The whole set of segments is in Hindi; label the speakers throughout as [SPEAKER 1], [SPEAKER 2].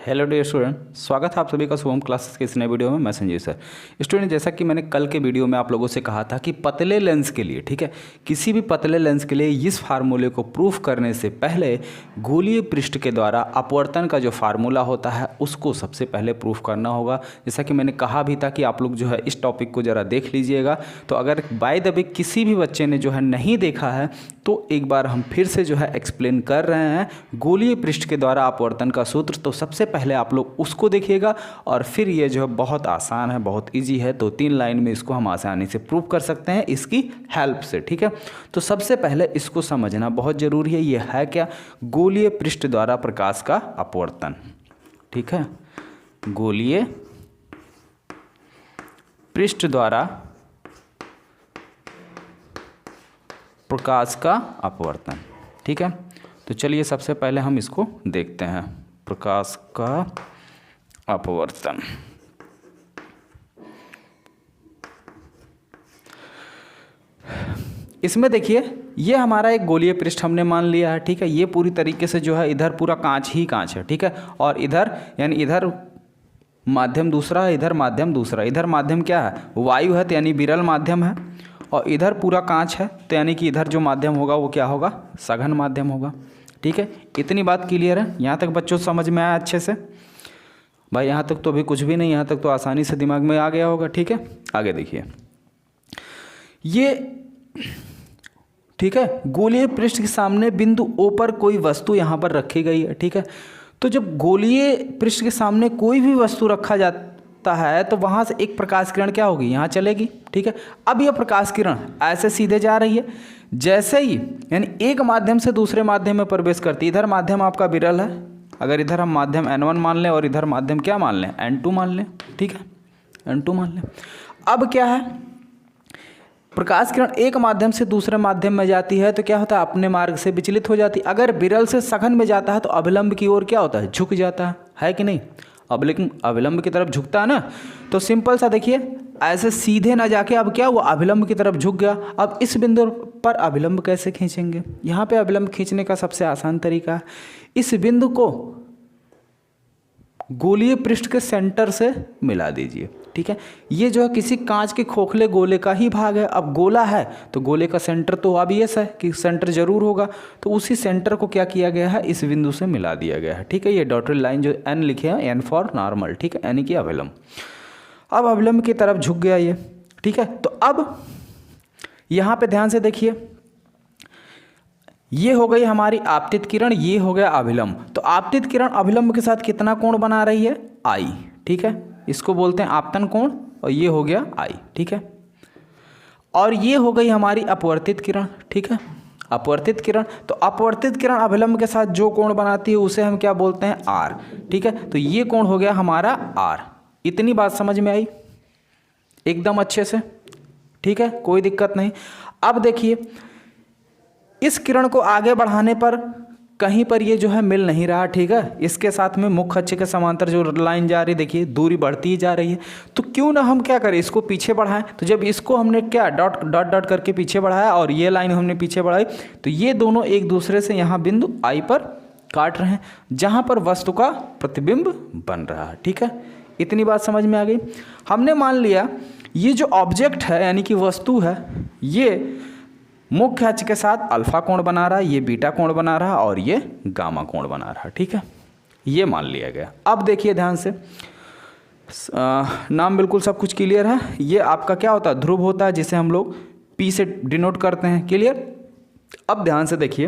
[SPEAKER 1] हेलो डियर स्टूडेंट, स्वागत है आप सभी का शुभम क्लासेस के इस नए वीडियो में। मैं संजय सर। स्टूडेंट, जैसा कि मैंने कल के वीडियो में आप लोगों से कहा था कि पतले लेंस के लिए, ठीक है, किसी भी पतले लेंस के लिए इस फार्मूले को प्रूफ करने से पहले गोलीय पृष्ठ के द्वारा अपवर्तन का जो फार्मूला होता है उसको सबसे पहले प्रूफ करना होगा। जैसा कि मैंने कहा भी था कि आप लोग जो है इस टॉपिक को ज़रा देख लीजिएगा। तो अगर बाय द वे किसी भी बच्चे ने जो है नहीं देखा है तो एक बार हम फिर से जो है एक्सप्लेन कर रहे हैं गोलीय पृष्ठ के द्वारा अपवर्तन का सूत्र। तो सबसे पहले आप लोग उसको देखिएगा और फिर ये जो है बहुत आसान है, बहुत इजी है। तो 3 लाइन में इसको हम आसानी से प्रूव कर सकते हैं इसकी हेल्प से, ठीक है। तो सबसे पहले इसको समझना बहुत ज़रूरी है। ये है क्या? गोलीय पृष्ठ द्वारा प्रकाश का अपवर्तन, ठीक है। गोलीय पृष्ठ द्वारा प्रकाश का अपवर्तन, ठीक है। तो चलिए सबसे पहले हम इसको देखते हैं। प्रकाश का अपवर्तन, इसमें देखिए ये हमारा एक गोलीय पृष्ठ हमने मान लिया है, ठीक है। ये पूरी तरीके से जो है इधर पूरा कांच ही कांच है, ठीक है। और इधर यानी इधर माध्यम दूसरा है, इधर माध्यम दूसरा। इधर माध्यम क्या है? वायु है, तो यानी विरल माध्यम है। और इधर पूरा कांच है, तो यानी कि इधर जो माध्यम होगा वो क्या होगा? सघन माध्यम होगा, ठीक है। इतनी बात क्लियर है? यहाँ तक बच्चों समझ में आया अच्छे से? भाई यहाँ तक तो अभी कुछ भी नहीं, यहाँ तक तो आसानी से दिमाग में आ गया होगा, ठीक है। आगे देखिए, ये ठीक है, गोलीय पृष्ठ के सामने बिंदु O पर कोई वस्तु यहाँ पर रखी गई है, ठीक है। तो जब गोलीय पृष्ठ के सामने कोई भी वस्तु रखा जाता है तो वहाँ से एक प्रकाश किरण क्या होगी? यहाँ चलेगी, ठीक है। अब यह प्रकाश किरण ऐसे सीधे जा रही है, जैसे ही यानी एक माध्यम से दूसरे माध्यम में प्रवेश करती है। इधर माध्यम आपका विरल है, अगर इधर हम माध्यम N1 मान लें और इधर माध्यम क्या मान लें? N2 मान लें, ठीक है, N2 मान लें। अब क्या है, प्रकाश किरण एक माध्यम से दूसरे माध्यम में जाती है तो क्या होता है? अपने मार्ग से विचलित हो जाती है। अगर विरल से सघन में जाता है तो अभिलंब की ओर क्या होता है? झुक जाता है कि नहीं? अब लेकिन अभिलंब की तरफ झुकता है ना। तो सिंपल सा देखिए, ऐसे सीधे ना जाके अब क्या हुआ? अभिलंब की तरफ झुक गया। अब इस बिंदु पर अभिलंब कैसे खींचेंगे? यहाँ पे अभिलंब खींचने का सबसे आसान तरीका है, इस बिंदु को गोलीय पृष्ठ के सेंटर से मिला दीजिए, ठीक है। ये जो है किसी कांच के खोखले गोले का ही भाग है। अब गोला है तो गोले का सेंटर तो ऑब्वियस है कि सेंटर जरूर होगा। तो उसी सेंटर को क्या किया गया है? इस बिंदु से मिला दिया गया है, ठीक है। ये डॉटेड लाइन जो N लिखे हैं, N फॉर नॉर्मल, ठीक है, यानी कि अभिलंब। अब अभिलंब की तरफ झुक गया ये, ठीक है। तो अब यहाँ पे ध्यान से देखिए, ये हो गई हमारी आपतित किरण, ये हो गया अभिलंब। तो आपतित किरण अभिलंब के साथ कितना कोण बना रही है? I, ठीक है। इसको बोलते हैं आपतन कोण, और ये हो गया I, ठीक है। और ये हो गई हमारी अपवर्तित किरण, ठीक है, अपवर्तित किरण। तो अपवर्तित किरण अभिलंब के साथ जो कोण बनाती है उसे हम क्या बोलते हैं? R, ठीक है। तो ये कोण हो गया हमारा R। इतनी बात समझ में आई एकदम अच्छे से, ठीक है, कोई दिक्कत नहीं। अब देखिए, इस किरण को आगे बढ़ाने पर कहीं पर ये जो है मिल नहीं रहा, ठीक है। इसके साथ में मुख्य अक्ष के समांतर जो लाइन जा रही है, देखिए दूरी बढ़ती ही जा रही है। तो क्यों ना हम क्या करें? इसको पीछे बढ़ाएं। तो जब इसको हमने क्या डॉट डॉट डॉट करके पीछे बढ़ाया और ये लाइन हमने पीछे बढ़ाई, तो ये दोनों एक दूसरे से यहाँ बिंदु I पर काट रहे हैं, जहाँ पर वस्तु का प्रतिबिंब बन रहा है, ठीक है। इतनी बात समझ में आ गई। हमने मान लिया ये जो ऑब्जेक्ट है यानी कि वस्तु है, ये मुख्य अक्ष के साथ अल्फा कोण बना रहा है, ये बीटा कोण बना रहा है और ये गामा कोण बना रहा है, ठीक है। ये मान लिया गया। अब देखिए ध्यान से, नाम बिल्कुल सब कुछ क्लियर है। ये आपका क्या होता है? ध्रुव होता है, जिसे हम लोग P से डिनोट करते हैं, क्लियर। अब ध्यान से देखिए,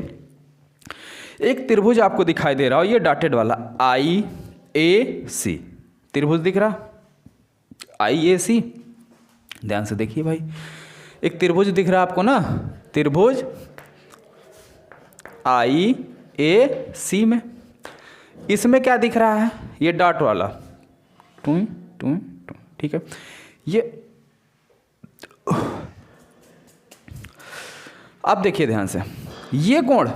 [SPEAKER 1] एक त्रिभुज आपको दिखाई दे रहा हो, ये डॉटेड वाला IAC त्रिभुज दिख रहा, IAC। ध्यान से देखिए भाई, एक त्रिभुज दिख रहा है आपको ना, त्रिभुज IAC में। इसमें क्या दिख रहा है? ये डॉट वाला टू टू टू, ठीक है। ये अब देखिए ध्यान से, ये कोण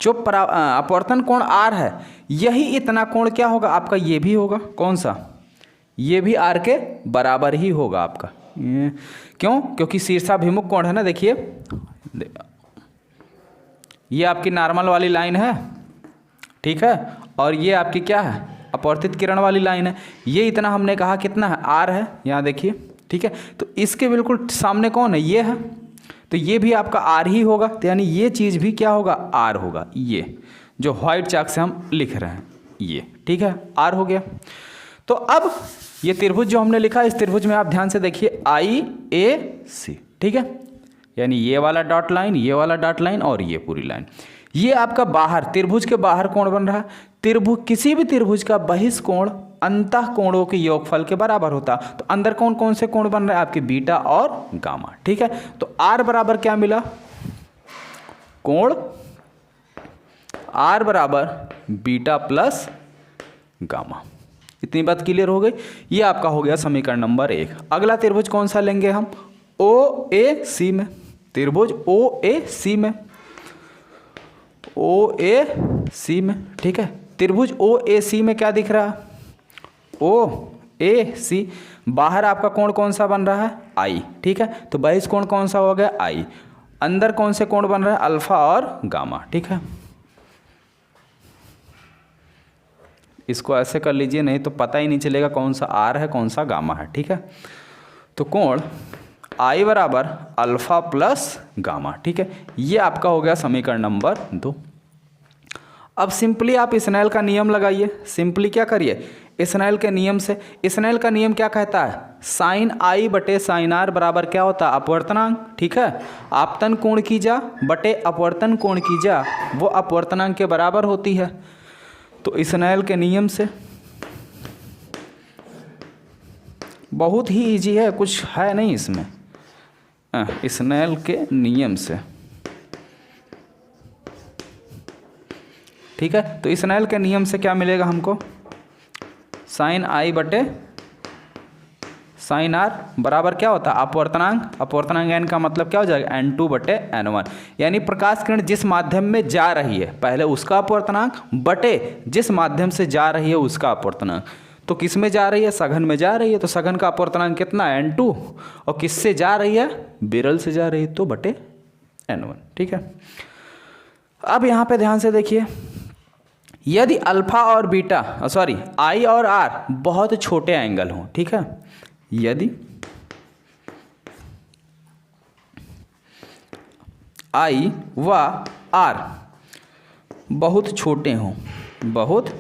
[SPEAKER 1] जो अपवर्तन कोण R है, यही इतना कोण क्या होगा आपका? ये भी होगा। कौन सा? ये भी R के बराबर ही होगा आपका। क्यों? क्योंकि शीर्षाभिमुख कोण है ना। देखिए ये आपकी नॉर्मल वाली लाइन है, ठीक है, और ये आपकी क्या है, अपवर्तित किरण वाली लाइन है। ये इतना हमने कहा कितना है, आर है, यहाँ देखिए, ठीक है। तो इसके बिल्कुल सामने कौन है, ये है, तो ये भी आपका आर ही होगा। तो यानी ये चीज़ भी क्या होगा, आर होगा। ये जो व्हाइट चाक से हम लिख रहे हैं ये, ठीक है, आर हो गया। तो अब ये त्रिभुज जो हमने लिखा, इस त्रिभुज में आप ध्यान से देखिए आई ए सी, ठीक है, यानी ये वाला डॉट लाइन, ये वाला डॉट लाइन और ये पूरी लाइन, ये आपका बाहर त्रिभुज के बाहर कोण बन रहा है। त्रिभुज, किसी भी त्रिभुज का बहिष्कोण अंतः कोणों के योगफल के बराबर होता। तो अंदर कौन कौन से कोण बन रहे हैं, आपके बीटा और गामा, ठीक है। तो आर बराबर क्या मिला, कोण आर बराबर बीटा प्लस गामा। इतनी बात क्लियर हो गई। ये आपका हो गया समीकरण नंबर 1। अगला त्रिभुज कौन सा लेंगे हम, ओ ए सी में, त्रिभुज ओ ए सी में, ओ ए सी में, ठीक है। त्रिभुज ओ ए सी में क्या दिख रहा है, ओ ए सी, बाहर आपका कोण कौन सा बन रहा है, आई, ठीक है। तो बहिष्कोण कौन सा हो गया, आई। अंदर कौन से कोण बन रहा है, अल्फा और गामा, ठीक है। इसको ऐसे कर लीजिए, नहीं तो पता ही नहीं चलेगा कौन सा आर है कौन सा गामा है, ठीक है। तो कोण आई बराबर अल्फा प्लस गामा, ठीक है। ये आपका हो गया समीकरण नंबर 2। अब सिंपली आप स्नेल का नियम लगाइए। सिंपली क्या करिए, स्नेल के नियम से, स्नेल का नियम क्या कहता है, साइन आई बटे साइन आर बराबर क्या होता है, अपवर्तनांक, ठीक है। आपतन कोण की जा बटे अपवर्तन कोण की जा, वो अपवर्तनांक के बराबर होती है। तो स्नेल के नियम से, बहुत ही इजी है, कुछ है नहीं इसमें, स्नेल के नियम से, ठीक है। तो स्नेल के नियम से क्या मिलेगा हमको, साइन आई बटे साइन आर बराबर क्या होता है, अपवर्तनांक, अपवर्तनांक एन का मतलब क्या हो जाएगा, n2 बटे n1, यानी प्रकाश किरण जिस माध्यम में जा रही है पहले उसका अपवर्तनांक बटे जिस माध्यम से जा रही है उसका अपवर्तनांक। तो किस में जा रही है, सघन में जा रही है, तो सघन का अपवर्तनांक कितना है, n2, और किससे जा रही है, विरल से जा रही है, तो बटे n1, ठीक है। अब यहाँ पे ध्यान से देखिए, यदि अल्फा और बीटा, सॉरी आई और आर बहुत छोटे एंगल हों, ठीक है, यदि आई व आर बहुत छोटे हों, बहुत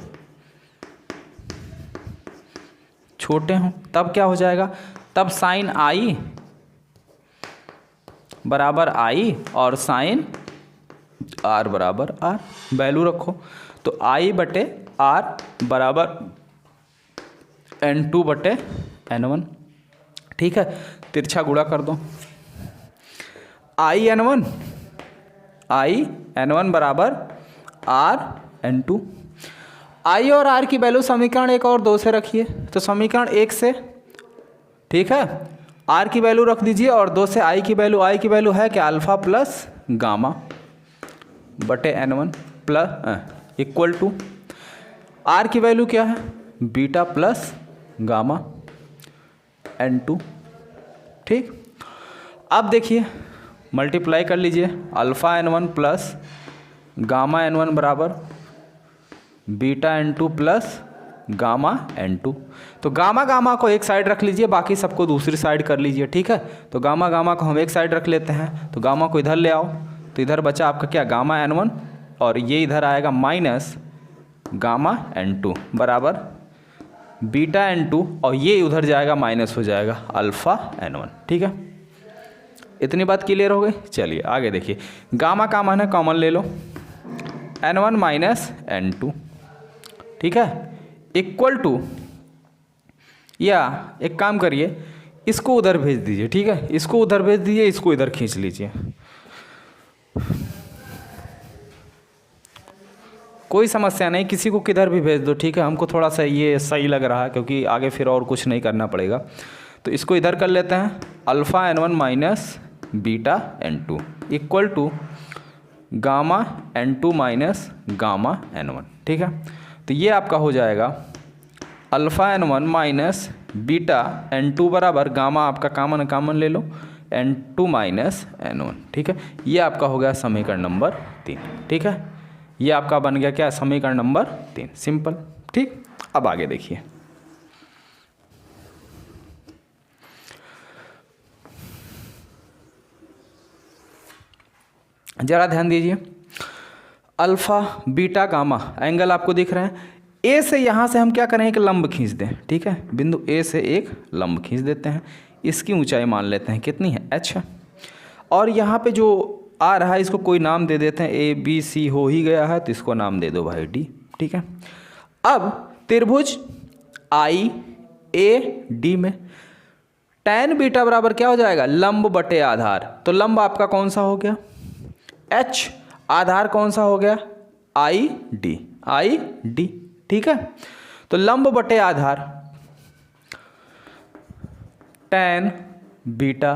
[SPEAKER 1] छोटे हों, तब क्या हो जाएगा, तब साइन आई बराबर आई और साइन आर बराबर आर, वैल्यू रखो। तो आई बटे आर बराबर n2 बटे n1, ठीक है। तिरछा गुणा कर दो, आई एन वन बराबर आर n2। आई और आर की वैल्यू समीकरण 1 और 2 से रखिए, तो समीकरण 1 से, ठीक है, आर की वैल्यू रख दीजिए और 2 से आई की वैल्यू है क्या, अल्फा प्लस गामा बटे n1 plus equal to, R की वैल्यू क्या है, बीटा प्लस गामा n2, ठीक। अब देखिए मल्टीप्लाई कर लीजिए, alpha n1 plus gamma n1 बराबर beta n2 plus gamma n2। तो गामा गामा को एक साइड रख लीजिए, बाकी सबको दूसरी साइड कर लीजिए, ठीक है। तो गामा गामा को हम एक साइड रख लेते हैं, तो गामा को इधर ले आओ, तो इधर बचा आपका क्या, गामा n1, और ये इधर आएगा माइनस गामा n2 बराबर बीटा n2, और ये उधर जाएगा माइनस हो जाएगा अल्फा n1, ठीक है। इतनी बात क्लियर हो गई। चलिए आगे देखिए, गामा का मान है कॉमन ले लो, n1 माइनस n2, ठीक है, इक्वल टू, या एक काम करिए, इसको उधर भेज दीजिए, ठीक है, इसको उधर भेज दीजिए, इसको इधर खींच लीजिए, कोई समस्या नहीं, किसी को किधर भी भेज दो, ठीक है। हमको थोड़ा सा ये सही लग रहा है क्योंकि आगे फिर और कुछ नहीं करना पड़ेगा। तो इसको इधर कर लेते हैं, alpha n1 minus beta n2 equal to gamma n2 minus gamma n1, ठीक है। तो ये आपका हो जाएगा alpha n1 minus beta n2 बराबर गामा, आपका कामन ले लो, n2 माइनस n1, ठीक है। ये आपका हो गया समीकरण नंबर 3। ठीक है, ये आपका बन गया क्या, समीकरण नंबर 3, सिंपल। ठीक, अब आगे देखिए, जरा ध्यान दीजिए, अल्फा बीटा गामा एंगल आपको दिख रहे हैं। ए से यहाँ से हम क्या करें, एक लंब खींच दें। ठीक है, बिंदु ए से एक लंब खींच देते हैं। इसकी ऊंचाई मान लेते हैं कितनी है, h है। और यहाँ पे जो आ रहा है इसको कोई नाम दे देते हैं, ए बी सी हो ही गया है तो इसको नाम दे दो भाई डी। ठीक है, अब त्रिभुज आई ए डी में tan बीटा बराबर क्या हो जाएगा, लंब बटे आधार। तो लंब आपका कौन सा हो गया, h, आधार कौन सा हो गया, आई डी। ठीक है, तो लंब बटे आधार tan बीटा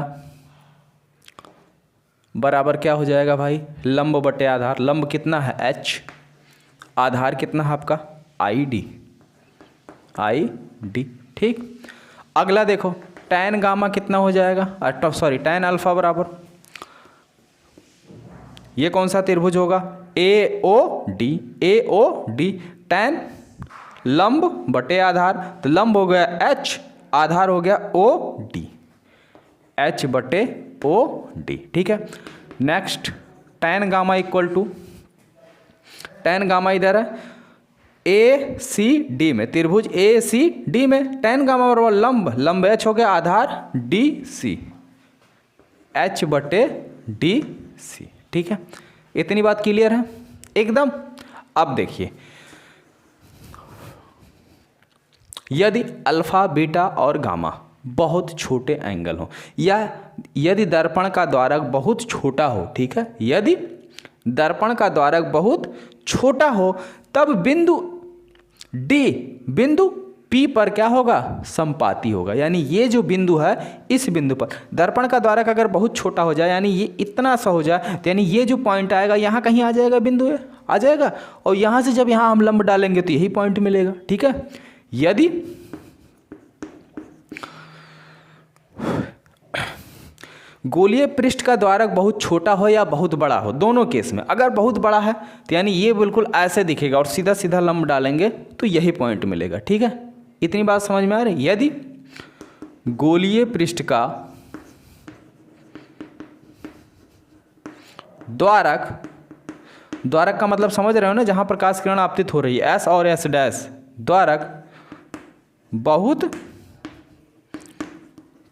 [SPEAKER 1] बराबर क्या हो जाएगा भाई, लंब बटे आधार। लंब कितना है h, आधार कितना है आपका आई डी। ठीक, अगला देखो, tan गामा कितना हो जाएगा, tan अल्फा बराबर, ये कौन सा त्रिभुज होगा, ए ओ डी। tan लंब बटे आधार, तो लंब हो गया h, आधार हो गया ओ डी, h बटे ओ डी। ठीक है, next tan gamma equal to, tan gamma इधर है ए सी डी में, त्रिभुज ए सी डी में tan गामा बराबर लंब h हो गया, आधार डी सी, h बटे डी सी। ठीक है, इतनी बात क्लियर है एकदम। अब देखिए, यदि अल्फा बीटा और गामा बहुत छोटे एंगल हो, या यदि दर्पण का द्वारक बहुत छोटा हो, ठीक है, यदि दर्पण का द्वारक बहुत छोटा हो, तब बिंदु डी बिंदु P पर क्या होगा, समपाती होगा। यानी ये जो बिंदु है, इस बिंदु पर दर्पण का द्वारक अगर बहुत छोटा हो जाए, यानी ये इतना सा हो जाए, तो यानी ये जो पॉइंट आएगा यहाँ कहीं आ जाएगा, बिंदु है आ जाएगा, और यहाँ से जब यहाँ हम लंब डालेंगे तो यही पॉइंट मिलेगा। ठीक है, यदि गोलीय पृष्ठ का द्वारक बहुत छोटा हो या बहुत बड़ा हो, दोनों केस में अगर बहुत बड़ा है तो यानी ये बिल्कुल ऐसे दिखेगा और सीधा सीधा लंब डालेंगे तो यही पॉइंट मिलेगा। ठीक है, इतनी बात समझ में आ रही। यदि गोलीय पृष्ठ का द्वारक का मतलब समझ रहे हो ना, जहां प्रकाश किरण आपतित हो रही है, एस और एस डैश, द्वारक बहुत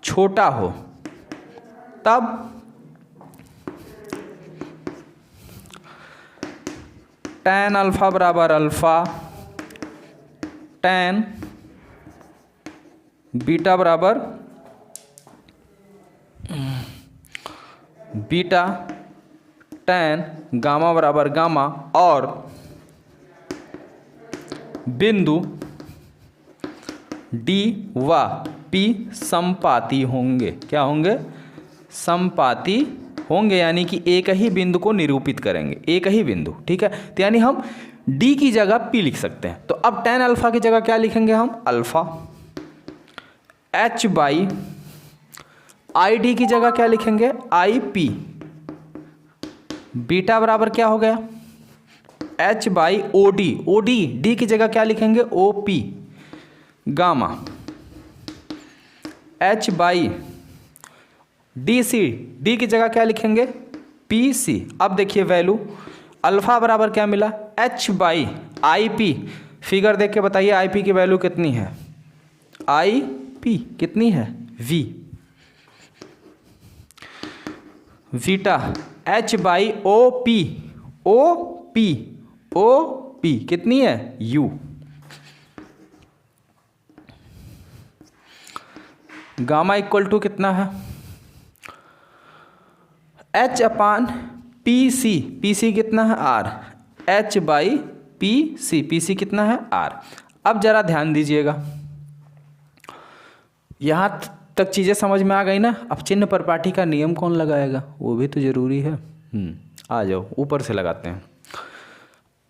[SPEAKER 1] छोटा हो, तब tan अल्फा बराबर अल्फा, tan बीटा बराबर बीटा, tan गामा बराबर गामा, और बिंदु D व P समपाती होंगे। क्या होंगे, समपाती होंगे, यानी कि एक ही बिंदु को निरूपित करेंगे, एक ही बिंदु। ठीक है, तो यानी हम D की जगह P लिख सकते हैं। तो अब tan अल्फा की जगह क्या लिखेंगे हम, alpha, H by I D की जगह क्या लिखेंगे, आई पी, बीटा बराबर क्या हो गया, H by O D, D की जगह क्या लिखेंगे, O P, gamma, H by D C, D की जगह क्या लिखेंगे, पी सी। अब देखिए वैल्यू, अल्फा बराबर क्या मिला, H by I P, figure देख के बताइए आई पी की वैल्यू कितनी है, आई पी कितनी है, V, beta H by O P कितनी है, U, गामा इक्वल टू कितना है, H अपान पी सी कितना है, R, H by P C कितना है, R। अब जरा ध्यान दीजिएगा, यहाँ तक चीज़ें समझ में आ गई ना। अब चिन्ह परिपाटी का नियम कौन लगाएगा, वो भी तो जरूरी है। आ जाओ ऊपर से लगाते हैं।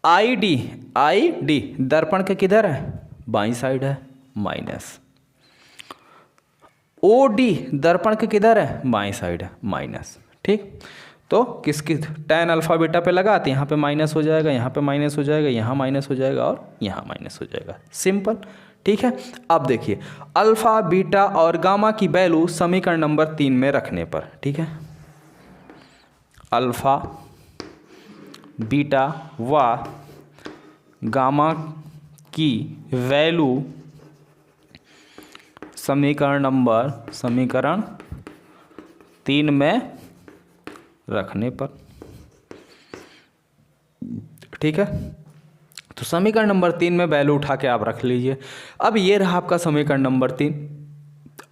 [SPEAKER 1] आई डी दर्पण के किधर है, बाईं साइड है, माइनस। ओ डी दर्पण के किधर है, बाईं साइड है, माइनस। ठीक, तो किसकी tan अल्फ़ा बीटा पे लगा तो यहाँ पे माइनस हो जाएगा, यहाँ पे माइनस हो जाएगा, यहाँ माइनस हो जाएगा और यहाँ माइनस हो जाएगा, सिंपल। ठीक है, अब देखिए अल्फ़ा बीटा और गामा की वैल्यू समीकरण नंबर 3 में रखने पर, ठीक है, अल्फ़ा बीटा व गामा की वैल्यू समीकरण 3 में रखने पर, ठीक है। तो समीकरण नंबर 3 में वैल्यू उठा के आप रख लीजिए। अब ये रहा आपका समीकरण नंबर 3।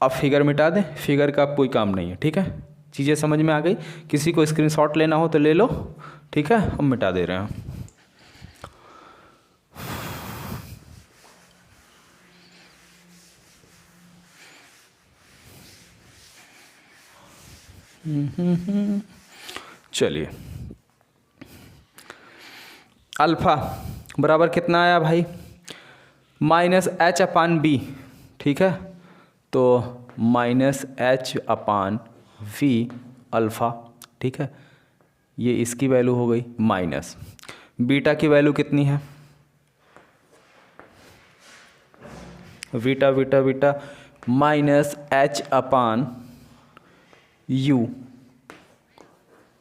[SPEAKER 1] अब फिगर मिटा दें, फिगर का कोई काम नहीं है, ठीक है। चीज़ें समझ में आ गई, किसी को स्क्रीनशॉट लेना हो तो ले लो, ठीक है, हम मिटा दे रहे हैं। चलिए, अल्फ़ा बराबर कितना आया भाई, -h/b, ठीक है। तो -h/v अल्फ़ा, ठीक है, ये इसकी वैल्यू हो गई। माइनस बीटा की वैल्यू कितनी है, beta beta beta -h/u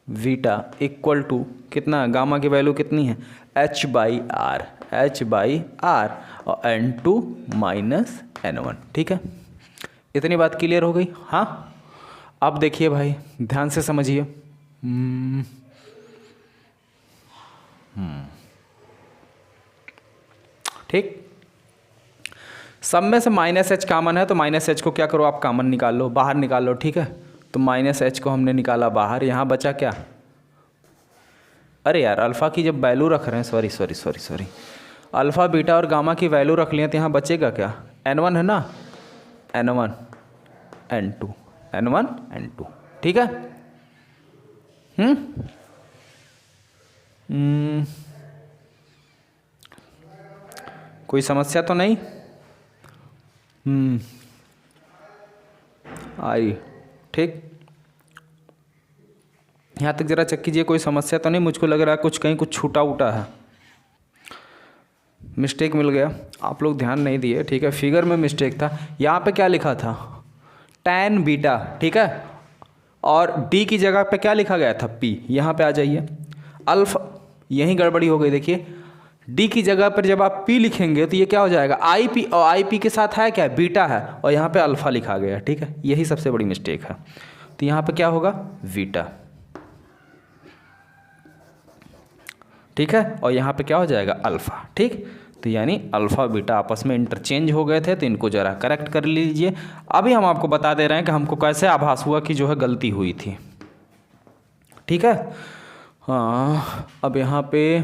[SPEAKER 1] beta equal to कितना, गामा की वैल्यू कितनी है, h/r और n2 - n1, ठीक है। इतनी बात क्लियर हो गई। हाँ, अब देखिए भाई ध्यान से समझिए। ठीक, सब में से -h कॉमन है तो -h को क्या करो आप कॉमन निकाल लो, बाहर निकाल लो, ठीक है। तो -h को हमने निकाला बाहर, यहाँ बचा क्या, अरे यार अल्फ़ा की जब वैल्यू रख रहे हैं, सॉरी अल्फ़ा बीटा और गामा की वैल्यू रख लिए तो यहाँ बचेगा क्या, n1 है ना, n1 n2, ठीक है। कोई समस्या तो नहीं आई, ठीक। यहाँ तक ज़रा चेक कीजिए, कोई समस्या तो नहीं, मुझको लग रहा है कहीं कुछ छूटा उटा है, मिस्टेक मिल गया, आप लोग ध्यान नहीं दिए, ठीक है। फिगर में मिस्टेक था, यहाँ पे क्या लिखा था, tan बीटा, ठीक है, और d की जगह पे क्या लिखा गया था, p। यहाँ पे आ जाइए, अल्फ़ा, यहीं गड़बड़ी हो गई, देखिए d की जगह पर जब आप p लिखेंगे तो ये क्या हो जाएगा, ip, और ip के साथ है क्या, बीटा है, और यहाँ पे अल्फ़ा लिखा गया, ठीक है, यही सबसे बड़ी मिस्टेक है। तो यहाँ पे क्या होगा, बीटा, ठीक है, और यहाँ पे क्या हो जाएगा, अल्फ़ा, ठीक। तो यानी अल्फ़ा बीटा आपस में इंटरचेंज हो गए थे, तो इनको ज़रा करेक्ट कर लीजिए। अभी हम आपको बता दे रहे हैं कि हमको कैसे आभास हुआ कि जो है गलती हुई थी, ठीक है। हाँ, अब यहाँ पे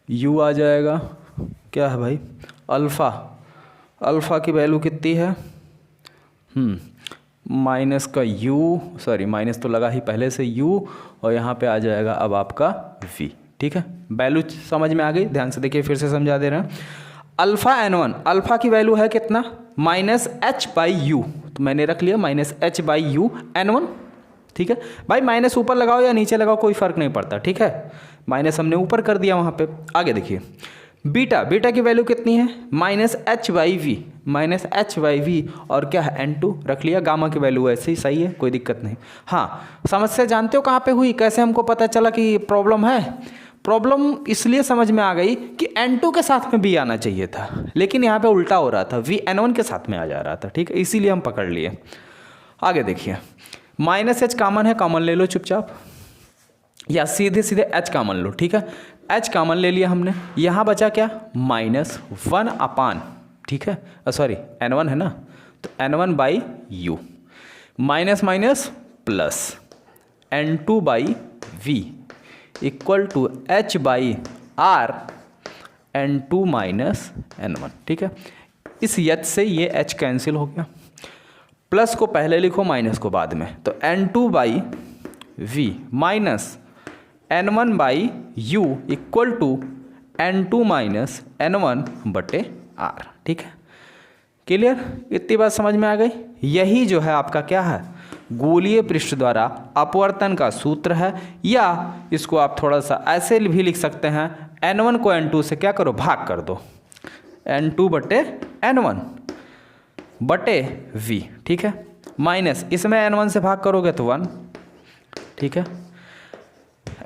[SPEAKER 1] u आ जाएगा, क्या है भाई, अल्फ़ा की वैल्यू कितनी है, माइनस का u, सॉरी माइनस तो लगा ही पहले से u, और यहाँ पे आ जाएगा अब आपका v, ठीक है। वैल्यू समझ में आ गई, ध्यान से देखिए, फिर से समझा दे रहे हैं। अल्फ़ा n1, अल्फ़ा की वैल्यू है कितना, -h/u, तो मैंने रख लिया -h/u n1, ठीक है भाई। माइनस ऊपर लगाओ या नीचे लगाओ कोई फ़र्क नहीं पड़ता, ठीक है, माइनस हमने ऊपर कर दिया वहाँ पे। आगे देखिए, बीटा की वैल्यू कितनी है, -h/v, और क्या है, n2 रख लिया। गामा की वैल्यू ऐसे ही सही है, कोई दिक्कत नहीं। हाँ, समस्या जानते हो कहाँ पे हुई, कैसे हमको पता चला कि प्रॉब्लम है, प्रॉब्लम इसलिए समझ में आ गई कि n2 के साथ में v आना चाहिए था, लेकिन यहाँ पे उल्टा हो रहा था, v n1 के साथ में आ जा रहा था, ठीक है, इसीलिए हम पकड़ लिए। आगे देखिए, -h कॉमन है, कॉमन ले लो चुपचाप, या सीधे h कॉमन लो, ठीक है, h कॉमन ले लिया हमने। यहाँ बचा क्या, -1/, ठीक है, सॉरी n1 है ना, तो n1/u, minus minus plus n2/v equal to h/r n2 - n1, ठीक है। इस h से ये h कैंसिल हो गया, प्लस को पहले लिखो, माइनस को बाद में, तो n2/v minus n1/u equal to n2 - n1/r, ठीक है। क्लियर, इतनी बात समझ में आ गई। यही जो है आपका क्या है, गोलीय पृष्ठ द्वारा अपवर्तन का सूत्र है, या इसको आप थोड़ा सा ऐसे भी लिख सकते हैं, n1 को n2 से क्या करो, भाग कर दो, n2 बटे n1 बटे v, ठीक है, माइनस इसमें n1 से भाग करोगे तो 1, ठीक है,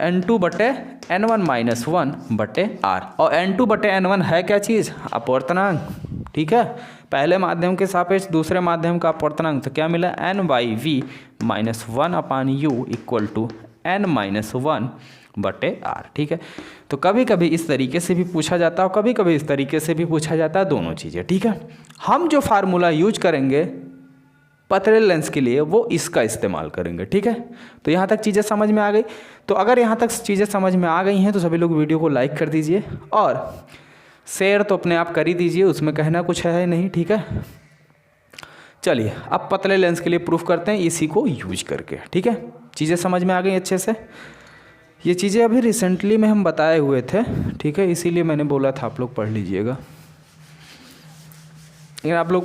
[SPEAKER 1] n2 बटे n1 माइनस 1 बटे r, और n2 बटे n1 है क्या चीज़, अपवर्तनांक, ठीक है, पहले माध्यम के सापेक्ष दूसरे माध्यम का अपवर्तनांक, तो क्या मिला, n by V minus 1 upon U equal to n minus 1 बटे r, ठीक है। तो कभी कभी इस तरीके से भी पूछा जाता है और कभी कभी इस तरीके से भी पूछा जाता है, दोनों चीज़ें, ठीक है। हम जो फार्मूला यूज करेंगे पतले लेंस के लिए वो इसका इस्तेमाल करेंगे, ठीक है। तो यहाँ तक चीज़ें समझ में आ गई। तो अगर यहाँ तक चीज़ें समझ में आ गई हैं तो सभी लोग वीडियो को लाइक कर दीजिए और शेयर तो अपने आप कर ही दीजिए, उसमें कहना कुछ है नहीं, ठीक है। चलिए अब पतले लेंस के लिए प्रूफ करते हैं इसी को यूज करके, ठीक है। चीज़ें समझ में आ गई अच्छे से। ये चीज़ें अभी रिसेंटली में हम बताए हुए थे, ठीक है, इसीलिए मैंने बोला था आप लोग पढ़ लीजिएगा। लेकिन आप लोग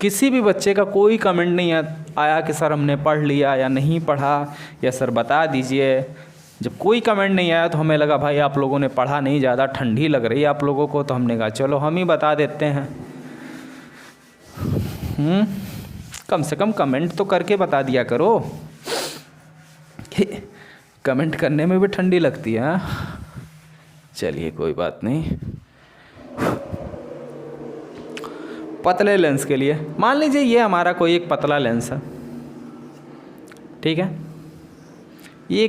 [SPEAKER 1] किसी भी बच्चे का कोई कमेंट नहीं आया कि सर हमने पढ़ लिया या नहीं पढ़ा, या सर बता दीजिए। जब कोई कमेंट नहीं आया तो हमें लगा भाई आप लोगों ने पढ़ा नहीं, ज़्यादा ठंडी लग रही है आप लोगों को, तो हमने कहा चलो हम ही बता देते हैं। कम से कम कमेंट तो करके बता दिया करो, कमेंट करने में भी ठंडी लगती है। चलिए कोई बात नहीं। पतले लेंस के लिए मान लीजिए ये हमारा कोई एक पतला लेंस है, ठीक है, ये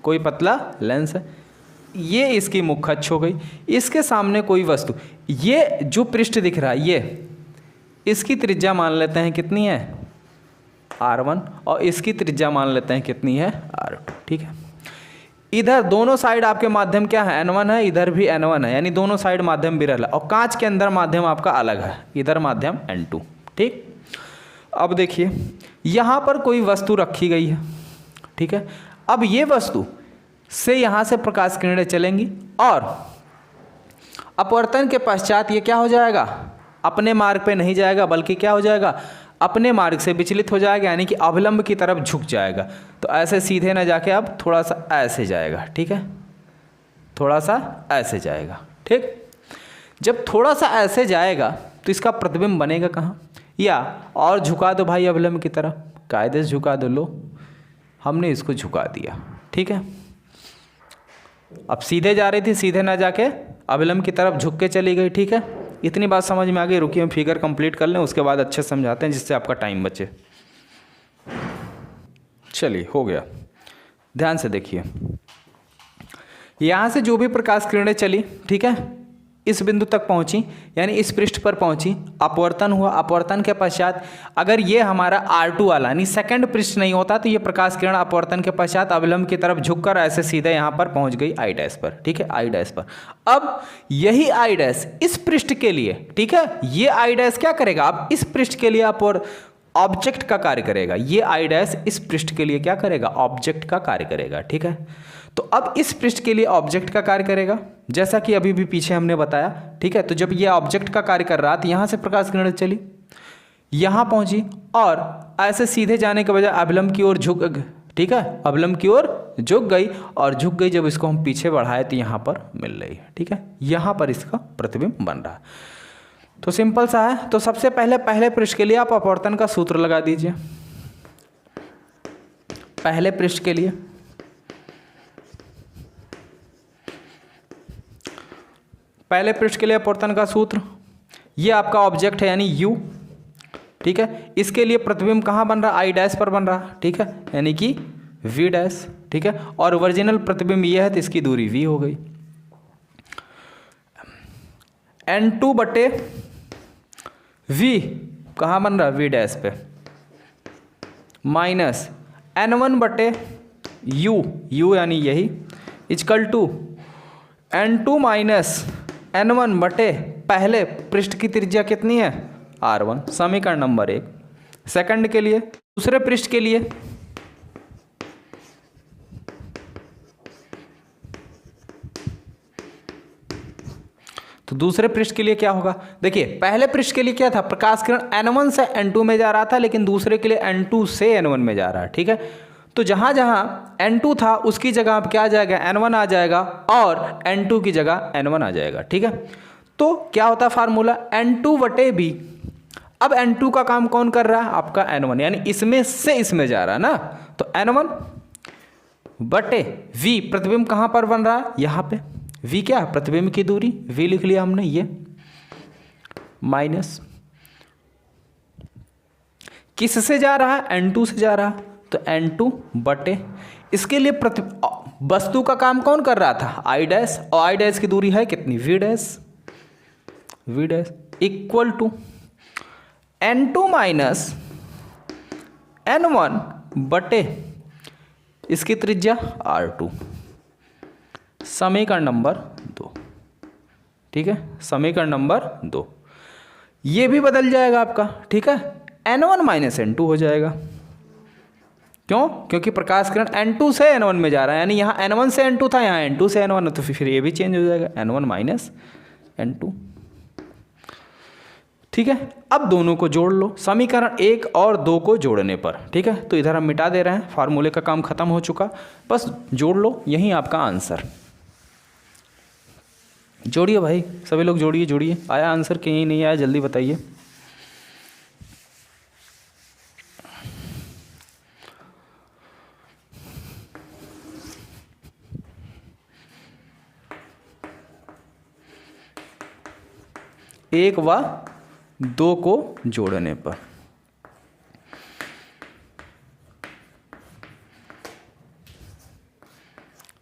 [SPEAKER 1] कोई पतला लेंस है, ये इसकी मुख अक्ष हो गई, इसके सामने कोई वस्तु, ये जो पृष्ठ दिख रहा है ये, इसकी त्रिज्या मान लेते हैं कितनी है, r1, और इसकी त्रिज्या मान लेते हैं कितनी है, r2, ठीक है। इधर दोनों साइड आपके माध्यम क्या है, n1 है, इधर भी n1 है, यानी दोनों साइड माध्यम विरल है, और कांच के अंदर माध्यम आपका अलग है, इधर माध्यम n2, ठीक। अब देखिए यहाँ पर कोई वस्तु रखी गई है, ठीक है। अब ये वस्तु से यहाँ से प्रकाश किरणें चलेंगी और अपवर्तन के पश्चात ये क्या हो जाएगा, अपने मार्ग पे नहीं जाएगा बल्कि क्या हो जाएगा, अपने मार्ग से विचलित हो जाएगा, यानी कि अभिलंब की तरफ झुक जाएगा। तो ऐसे सीधे ना जाके अब थोड़ा सा ऐसे जाएगा, ठीक है, थोड़ा सा ऐसे जाएगा, ठीक। जब थोड़ा सा ऐसे जाएगा तो इसका प्रतिबिंब बनेगा कहाँ, या और झुका दो भाई अभिलंब की तरफ, कायदे से झुका दो, लो हमने इसको झुका दिया, ठीक है। अब सीधे जा रही थी, सीधे ना जाके अभिलंब की तरफ झुक के चली गई, ठीक है। इतनी बात समझ में आ गई। रुकिए हम फिगर कंप्लीट कर लें, उसके बाद अच्छे समझाते हैं जिससे आपका टाइम बचे। चलिए हो गया, ध्यान से देखिए, यहाँ से जो भी प्रकाश किरणें चली, ठीक है, इस बिंदु तक पहुँची, यानी इस पृष्ठ पर पहुँची, अपवर्तन हुआ, अपवर्तन के पश्चात अगर ये हमारा R2 वाला यानी सेकंड पृष्ठ नहीं होता तो ये प्रकाश किरण अपवर्तन के पश्चात अविलंब की तरफ झुककर ऐसे सीधे यहाँ पर पहुँच गई I डैश पर, ठीक है, I डैश पर। अब यही I डैश इस पृष्ठ के लिए, ठीक है, ये I डैश क्या करेगा, अब इस पृष्ठ के लिए आप और ऑब्जेक्ट का कार्य करेगा, ये I डैश इस पृष्ठ के लिए क्या करेगा, ऑब्जेक्ट का कार्य करेगा, ठीक है। तो अब इस पृष्ठ के लिए ऑब्जेक्ट का कार्य करेगा, जैसा कि अभी भी पीछे हमने बताया, ठीक है। तो जब ये ऑब्जेक्ट का कार्य कर रहा तो यहाँ से प्रकाश किरण चली, यहाँ पहुँची और ऐसे सीधे जाने के बजाय अभिलंब की ओर झुक, ठीक है, अभिलंब की ओर झुक गई, और झुक गई जब इसको हम पीछे बढ़ाए तो यहाँ पर मिल रही है, ठीक है, यहाँ पर इसका प्रतिबिंब बन रहा है। तो सिंपल सा है। तो सबसे पहले पृष्ठ के लिए आप अपवर्तन का सूत्र लगा दीजिए। पहले पृष्ठ के लिए अपवर्तन का सूत्र, ये आपका ऑब्जेक्ट है यानी U, ठीक है। इसके लिए प्रतिबिंब कहाँ बन रहा, I डैश पर बन रहा, ठीक है, यानी कि V डैश, ठीक है। और ओरिजिनल प्रतिबिंब ये है तो इसकी दूरी V हो गई। N2 बटे V कहाँ बन रहा, V डैश पे, माइनस N1 बटे U यानी यही, equal to N2 minus N1 बटे पहले पृष्ठ की त्रिज्या कितनी है, R1, समीकरण नंबर 1। सेकंड के लिए, दूसरे पृष्ठ के लिए तो दूसरे पृष्ठ के लिए क्या होगा, देखिए पहले पृष्ठ के लिए क्या था, प्रकाश किरण N1 से N2 में जा रहा था, लेकिन दूसरे के लिए N2 से N1 में जा रहा है, ठीक है। तो जहाँ जहाँ N2 था उसकी जगह अब क्या आ जाएगा, N1 आ जाएगा, और N2 की जगह N1 आ जाएगा, ठीक है। तो क्या होता है फार्मूला, N2/B। अब N2 का काम कौन कर रहा है, आपका N1, यानी इसमें से इसमें जा रहा है ना, तो N1/V। प्रतिबिंब कहाँ पर बन रहा है, यहाँ पे। V क्या है, प्रतिबिंब की दूरी, V लिख लिया हमने, ये माइनस किससे जा रहा है, N2 से जा रहा है, तो N2/, इसके लिए वस्तु का काम कौन कर रहा था, I डैश, और I डैश की दूरी है कितनी, V dash equal to N2 minus N1/, इसकी त्रिज्या R2। समीकरण नंबर 2, ठीक है, समीकरण नंबर 2। ये भी बदल जाएगा आपका, ठीक है, N1 माइनस N2 हो जाएगा। क्यों, क्योंकि प्रकाश किरण N2 से N1 में जा रहा है, यानी यहाँ N1 से N2 था, यहाँ N2 से N1 है, तो फिर ये भी चेंज हो जाएगा, N1 माइनस N2, ठीक है। अब दोनों को जोड़ लो, समीकरण 1 और 2 को जोड़ने पर, ठीक है। तो इधर हम मिटा दे रहे हैं, फार्मूले का काम खत्म हो चुका, बस जोड़ लो, यही आपका आंसर। जोड़िए भाई, सभी लोग जोड़िए, आया आंसर कि नहीं आया, जल्दी बताइए। एक व 2 को जोड़ने पर,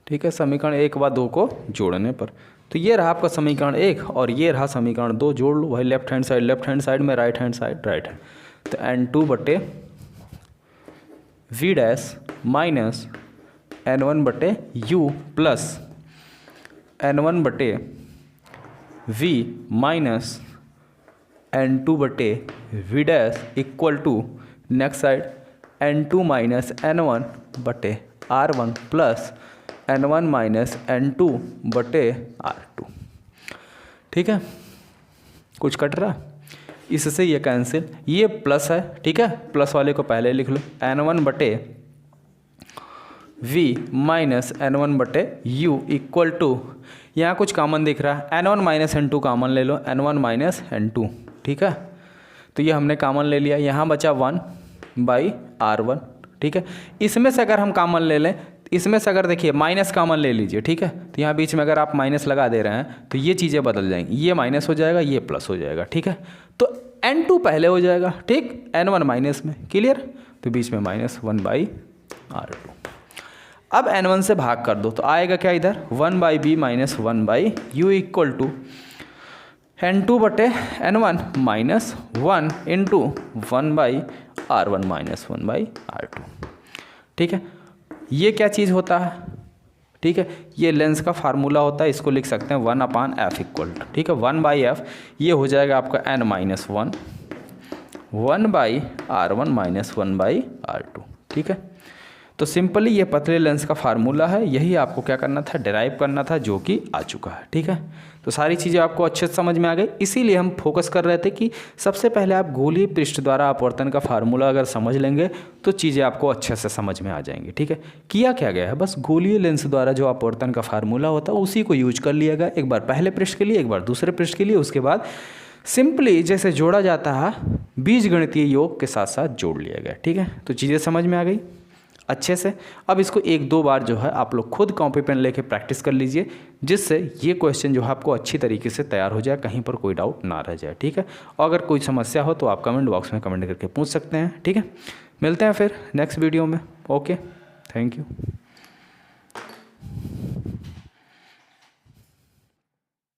[SPEAKER 1] ठीक है, समीकरण 1 व 2 को जोड़ने पर। तो ये रहा आपका समीकरण 1 और ये रहा समीकरण 2, जोड़ लो भाई, लेफ्ट हैंड साइड में, right hand side right hand, तो N2/V dash minus N1/U plus N1/V minus N2/V dash equal to next side N2 minus N1/R1 plus N1 minus N2/R2, ठीक है। कुछ कट रहा, इससे ये कैंसिल, ये प्लस है, ठीक है, प्लस वाले को पहले लिख लो, N1/V minus N1/U equal to, यहाँ कुछ कॉमन दिख रहा है, N1 माइनस N2 कॉमन ले लो, N1 माइनस N2, ठीक है। तो ये हमने कॉमन ले लिया, यहाँ बचा 1/R1, ठीक है। इसमें से अगर हम कॉमन ले लें, इसमें से अगर देखिए माइनस कॉमन ले लीजिए, ठीक है, तो यहाँ बीच में अगर आप माइनस लगा दे रहे हैं तो ये चीज़ें बदल जाएंगी, ये माइनस हो जाएगा, ये प्लस हो जाएगा, ठीक है। तो N2 पहले हो जाएगा, ठीक, N1 माइनस में, क्लियर, तो बीच में माइनस 1/R2। अब N1 से भाग कर दो तो आएगा क्या इधर, 1/B minus 1/U equal to N2/N1 minus 1 into 1/R1 minus 1/R2, ठीक है। ये क्या चीज़ होता है, ठीक है, ये लेंस का फार्मूला होता है, इसको लिख सकते हैं 1/f इक्वल टू, ठीक है, 1/f, ये हो जाएगा आपका N minus 1, 1/R1 minus 1/R2, ठीक है। तो सिंपली ये पतले लेंस का फार्मूला है, यही आपको क्या करना था, डिराइव करना था, जो कि आ चुका है, ठीक है। तो सारी चीज़ें आपको अच्छे से समझ में आ गई, इसीलिए हम फोकस कर रहे थे कि सबसे पहले आप गोलीय पृष्ठ द्वारा अपवर्तन का फार्मूला अगर समझ लेंगे तो चीज़ें आपको अच्छे से समझ में आ जाएंगी, ठीक है। किया क्या गया है, बस गोलीय लेंस द्वारा जो अपवर्तन का फार्मूला होता है उसी को यूज कर लिया गया, एक बार पहले पृष्ठ के लिए, एक बार दूसरे पृष्ठ के लिए, उसके बाद सिंपली जैसे जोड़ा जाता है बीजगणितीय योग के साथ साथ जोड़ लिया गया, ठीक है। तो चीज़ें समझ में आ गई अच्छे से। अब इसको 1-2 बार जो है आप लोग खुद कॉपी पेन लेके प्रैक्टिस कर लीजिए, जिससे ये क्वेश्चन जो है आपको अच्छी तरीके से तैयार हो जाए, कहीं पर कोई डाउट ना रह जाए, ठीक है। और अगर कोई समस्या हो तो आप कमेंट बॉक्स में कमेंट करके पूछ सकते हैं, ठीक है। मिलते हैं फिर नेक्स्ट वीडियो में, ओके, थैंक यू।